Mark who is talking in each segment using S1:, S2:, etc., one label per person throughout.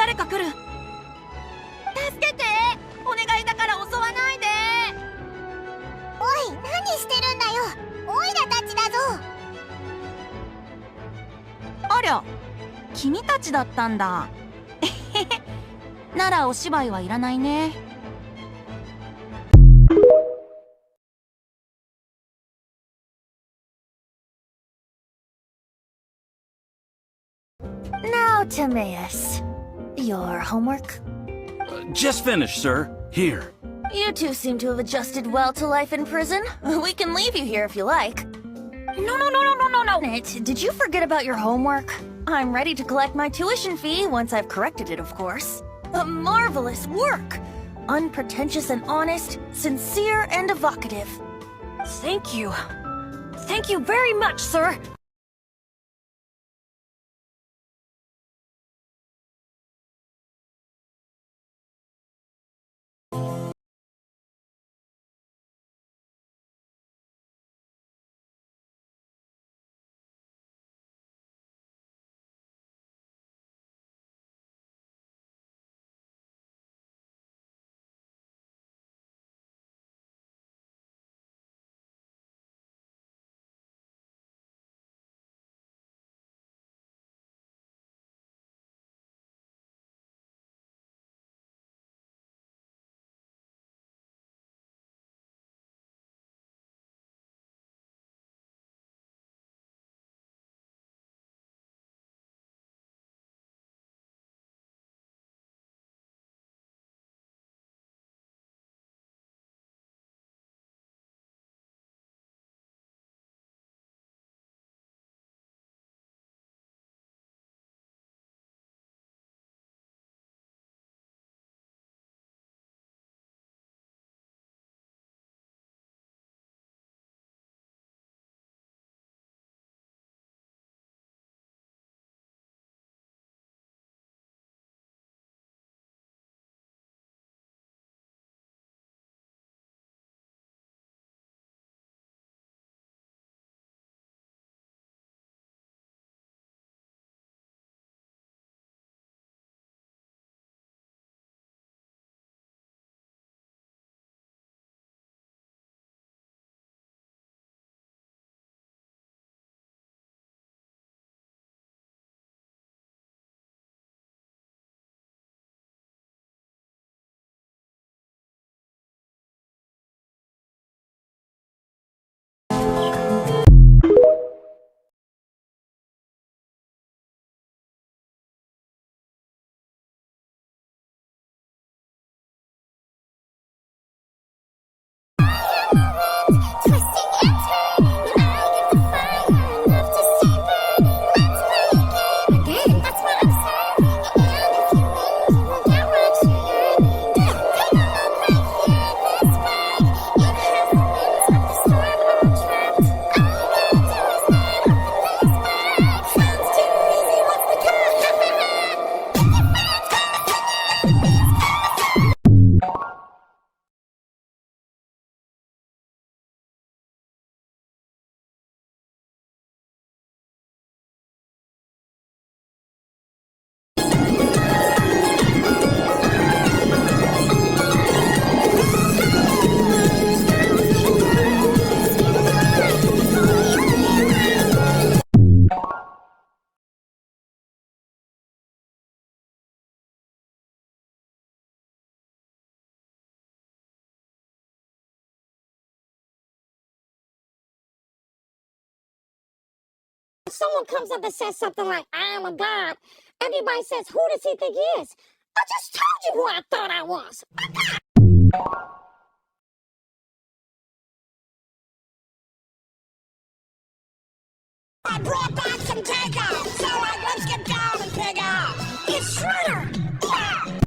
S1: 誰か来る。助けて、お願いだから襲わないで。
S2: おい、何してるんだよ。オイラたちだぞ。
S1: ありゃ、君たちだったんだ。ならお芝居はいらないね。
S2: Now, Timaeus, your homework?
S3: Just finished, sir. Here.
S2: You two seem to have adjusted well to life in prison. We can leave you here if you like. No. Did you forget about your homework? I'm ready to collect my tuition fee once I've corrected it, of course. A marvelous work! Unpretentious and honest, sincere and evocative. Thank you. Thank you very much, sir.
S4: Someone comes up and says something like, I am a god, everybody says, who does he think he is? I just told you who I thought I was. I brought back some takeout, so let's get down and pig out. It's Shredder! Yeah!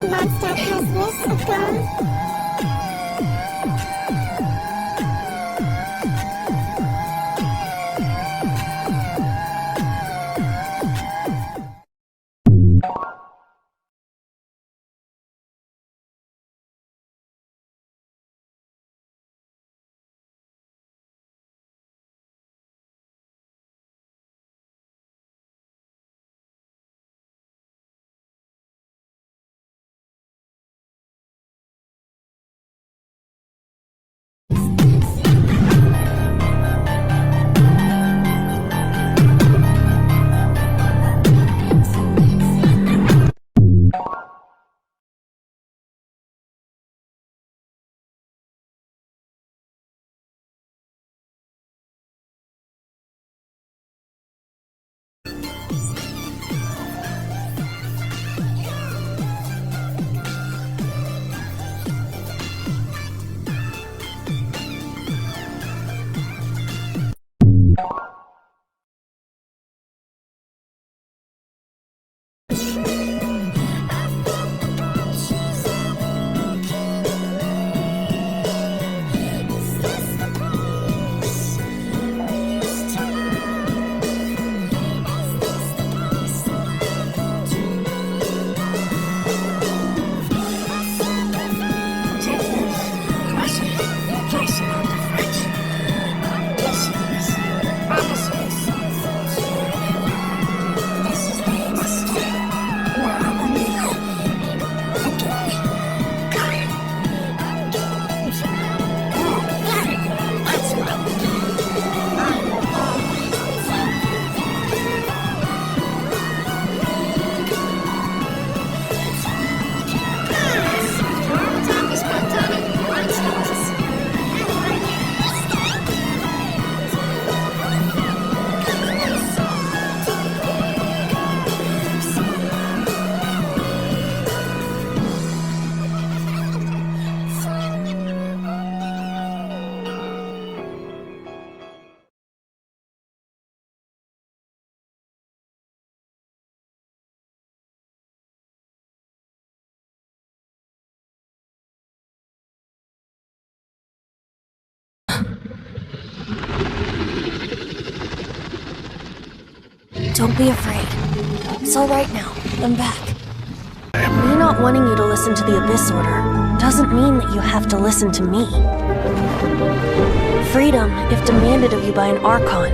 S4: Mondstadt has this gun.
S2: Don't be afraid. It's all right now. I'm back. Me not wanting you to listen to the Abyss Order doesn't mean that you have to listen to me. Freedom, if demanded of you by an archon,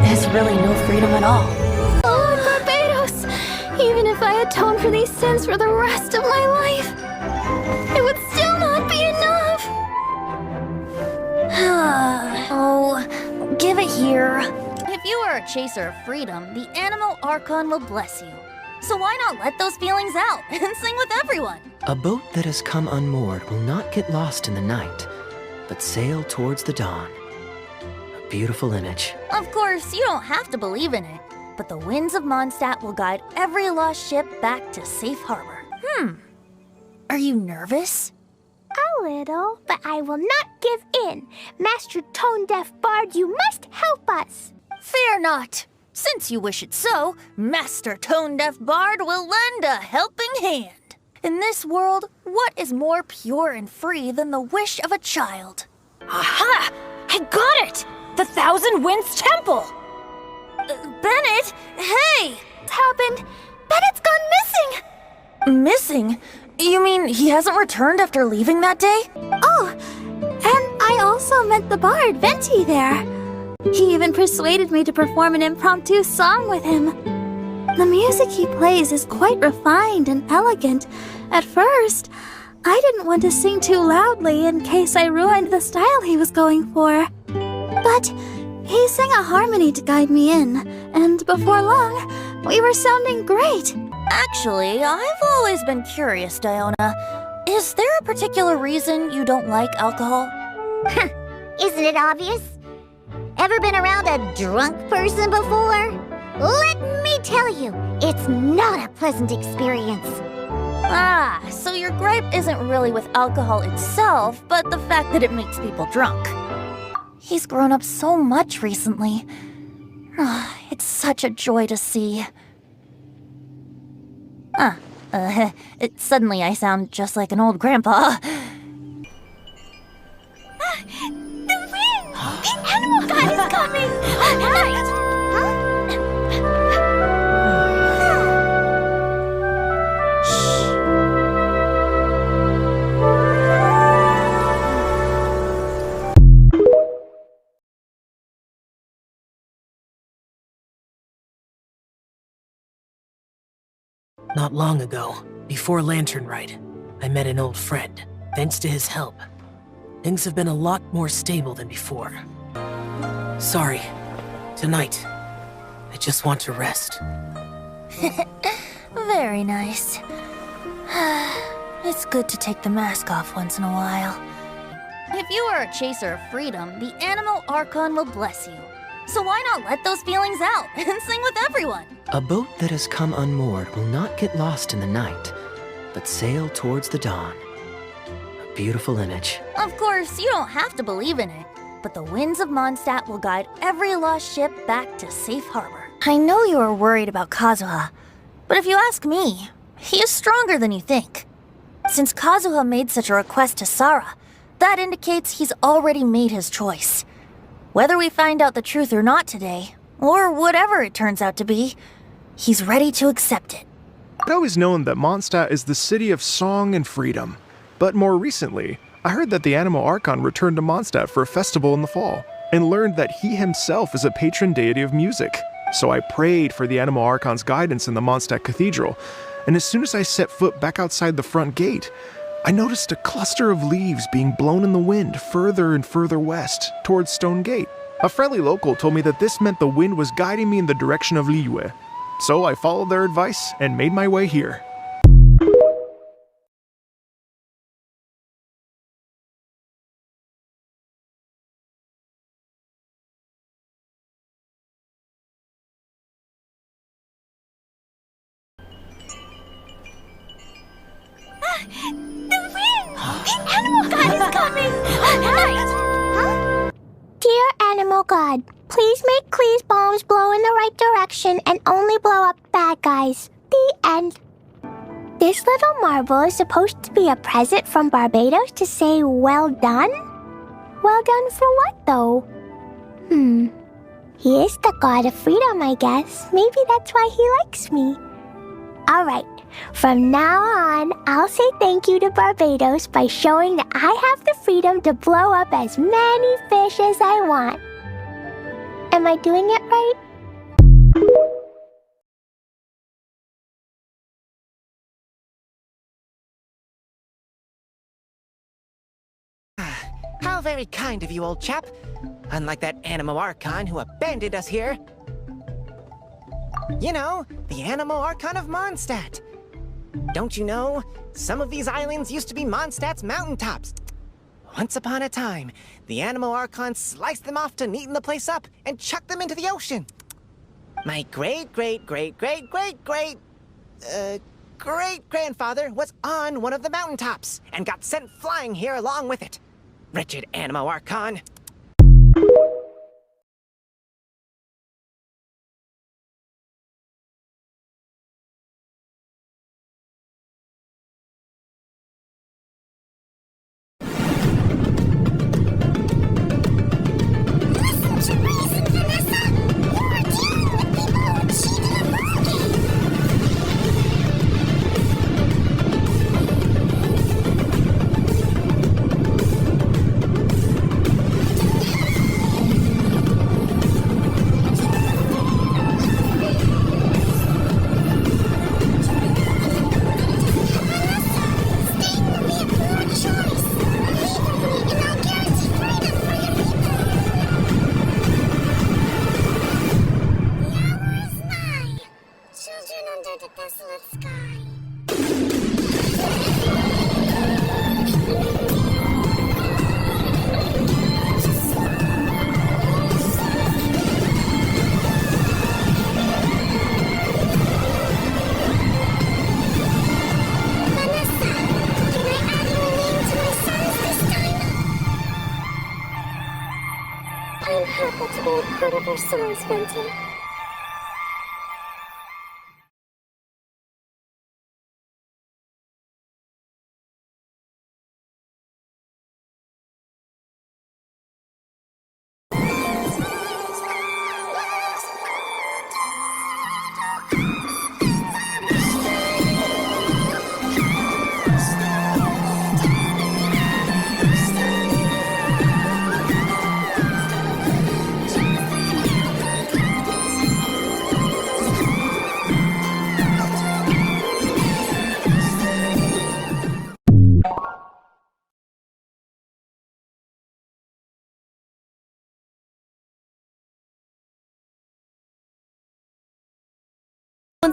S2: is really no freedom at all.
S5: Lord Barbados! Even if I atoned for these sins for the rest of my life, it would still not be enough!
S2: Oh, give it here.
S1: If you are a chaser of freedom, the animal archon will bless you. So why not let those feelings out and sing with everyone?
S6: A boat that has come unmoored will not get lost in the night, but sail towards the dawn. A beautiful image.
S1: Of course, you don't have to believe in it, but the winds of Mondstadt will guide every lost ship back to safe harbor.
S2: Are you nervous?
S5: A little, but I will not give in. Master Tone-Deaf Bard, you must help us!
S1: Fear not! Since you wish it so, Master Tone-Deaf Bard will lend a helping hand. In this world, what is more pure and free than the wish of a child?
S2: Aha! I got it! The Thousand Winds Temple!
S1: Bennett, hey!
S5: What's happened? Bennett's gone missing!
S2: Missing? You mean he hasn't returned after leaving that day?
S5: Oh, and I also met the bard, Venti, there. He even persuaded me to perform an impromptu song with him. The music he plays is quite refined and elegant. At first, I didn't want to sing too loudly in case I ruined the style he was going for. But he sang a harmony to guide me in, and before long, we were sounding great.
S1: Actually, I've always been curious, Diona. Is there a particular reason you don't like alcohol?
S7: Isn't it obvious? Ever been around a drunk person before? Let me tell you, it's not a pleasant experience.
S1: Ah, so your gripe isn't really with alcohol itself, but the fact that it makes people drunk. He's grown up so much recently. It's such a joy to see. Suddenly I sound just like an old grandpa.
S5: The wind! The animal god is coming! Right!
S6: Not long ago, before Lantern Rite, I met an old friend. Thanks to his help, things have been a lot more stable than before. Sorry. Tonight, I just want to rest.
S1: Very nice. It's good to take the mask off once in a while. If you are a chaser of freedom, the animal archon will bless you. So why not let those feelings out and sing with everyone?
S6: A boat that has come unmoored will not get lost in the night, but sail towards the dawn. A beautiful image.
S1: Of course, you don't have to believe in it, but the winds of Mondstadt will guide every lost ship back to safe harbor. I know you are worried about Kazuha, but if you ask me, he is stronger than you think. Since Kazuha made such a request to Sara, that indicates he's already made his choice. Whether we find out the truth or not today, or whatever it turns out to be, he's ready to accept it.
S8: I'd always known that Mondstadt is the city of song and freedom. But more recently, I heard that the Animal Archon returned to Mondstadt for a festival in the fall, and learned that he himself is a patron deity of music. So I prayed for the Animal Archon's guidance in the Mondstadt Cathedral, and as soon as I set foot back outside the front gate, I noticed a cluster of leaves being blown in the wind further and further west, towards Stone Gate. A friendly local told me that this meant the wind was guiding me in the direction of Liyue. So I followed their advice and made my way here.
S5: The wind! The animal god is coming! Right!
S7: Dear Animal God, please make Klee's bombs blow in the right direction and only blow up bad guys. The end. This little marble is supposed to be a present from Barbados to say well done? Well done for what, though? He is the god of freedom, I guess. Maybe that's why he likes me. Alright, from now on, I'll say thank you to Barbados by showing that I have the freedom to blow up as many fish as I want. Am I doing it right?
S9: How very kind of you, old chap. Unlike that Animal Archon who abandoned us here. You know, the Animal Archon of Mondstadt. Don't you know, some of these islands used to be Mondstadt's mountaintops. Once upon a time, the Animal Archon sliced them off to neaten the place up and chucked them into the ocean. My great-grandfather was on one of the mountaintops and got sent flying here along with it. Wretched Animal Archon.
S4: Listen to reason, Vennessa! You are dealing with people who cheated and under the desolate sky. Vennessa, can I add your name to my songs this time? I'm happy to be a part of your songs, Venti.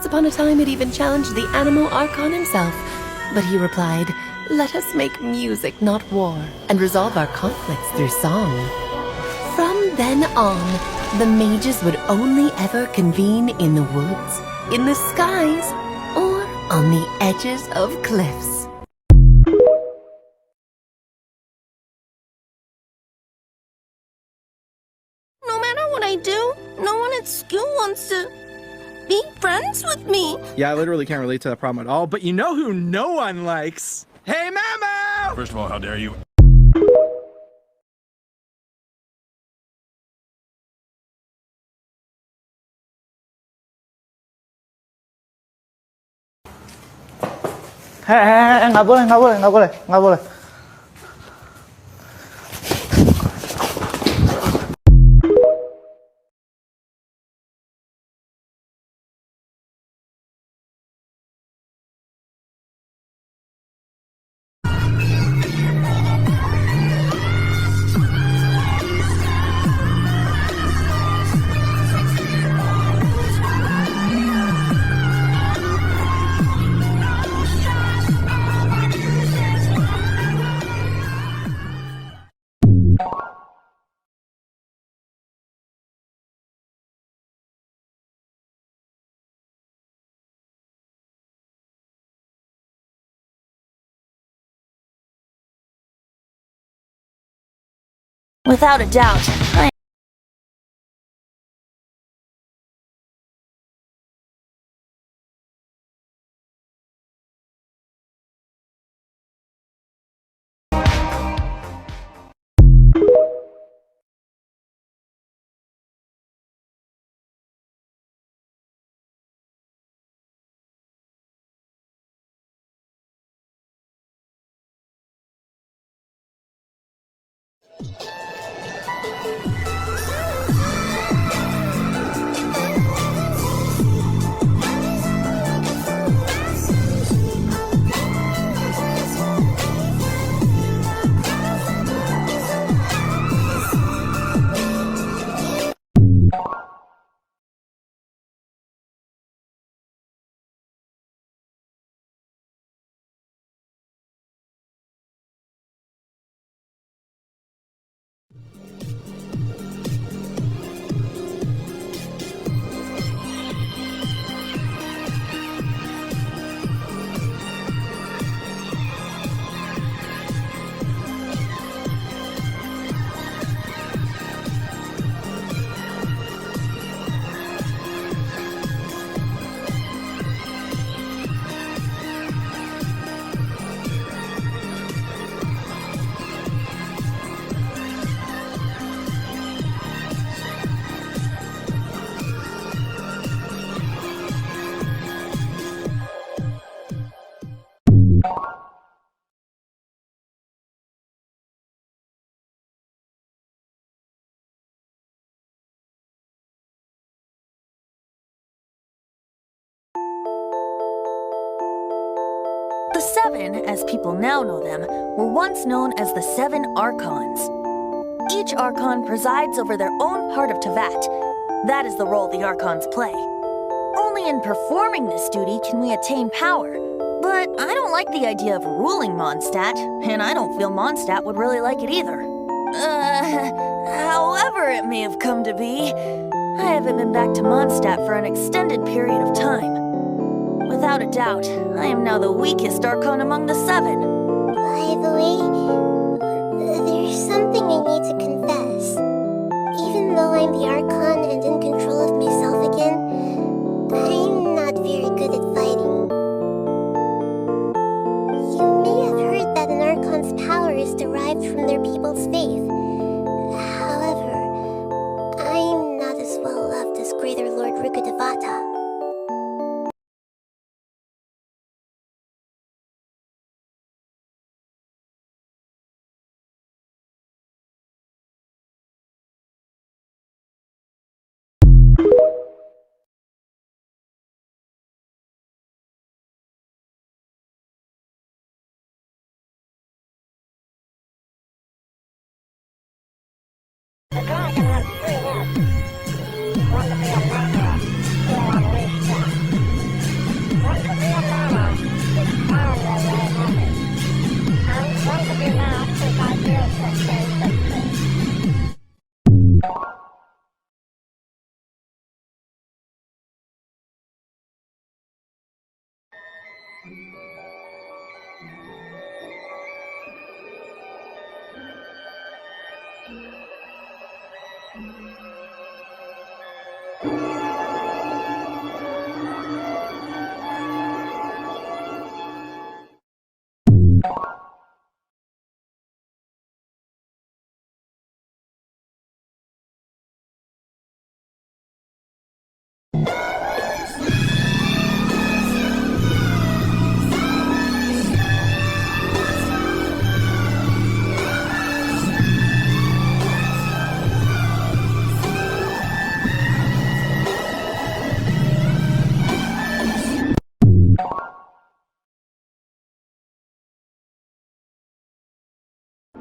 S10: Once upon a time, it even challenged the animal archon himself. But he replied, "Let us make music, not war, and resolve our conflicts through song." From then on, the mages would only ever convene in the woods, in the skies, or on the edges of cliffs.
S2: No matter what I do, no one at school wants to be friends with me.
S11: Yeah, I literally can't relate to that problem at all, but you know who no one likes? Hey, Mamo!
S3: First of all, how dare you?
S12: Nggak boleh.
S2: Without a doubt, the Seven, as people now know them, were once known as the Seven Archons. Each Archon presides over their own part of Teyvat. That is the role the Archons play. Only in performing this duty can we attain power. But I don't like the idea of ruling Mondstadt, and I don't feel Mondstadt would really like it either. However it may have come to be, I haven't been back to Mondstadt for an extended period of time. Without a doubt, I am now the weakest Archon among the Seven.
S7: By the way, there's something I need to confess. Even though I'm the Archon and in control of myself again, I'm not very good at fighting. You may have heard that an Archon's power is derived from their people's faith. However, I'm not as well loved as Greater Lord Rukkhadevata.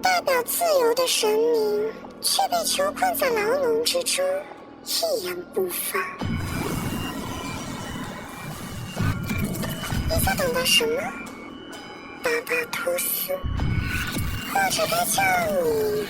S4: 代表自由的神明，却被囚困在牢笼之中，一言不发。你在等待什么？巴巴托斯，或者该叫你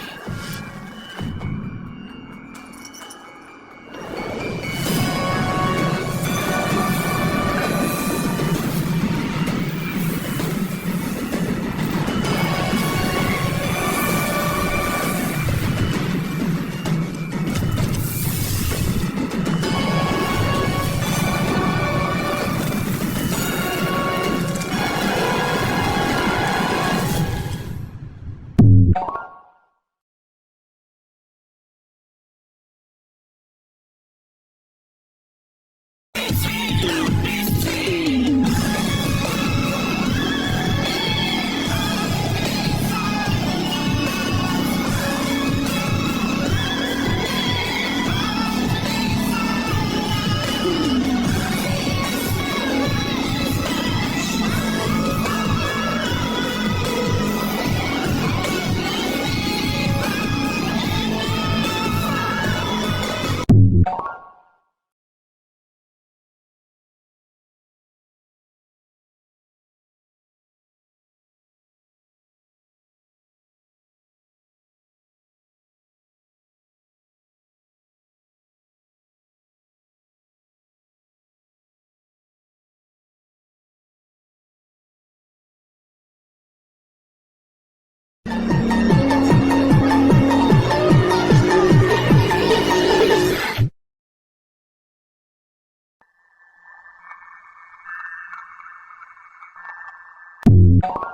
S4: ……you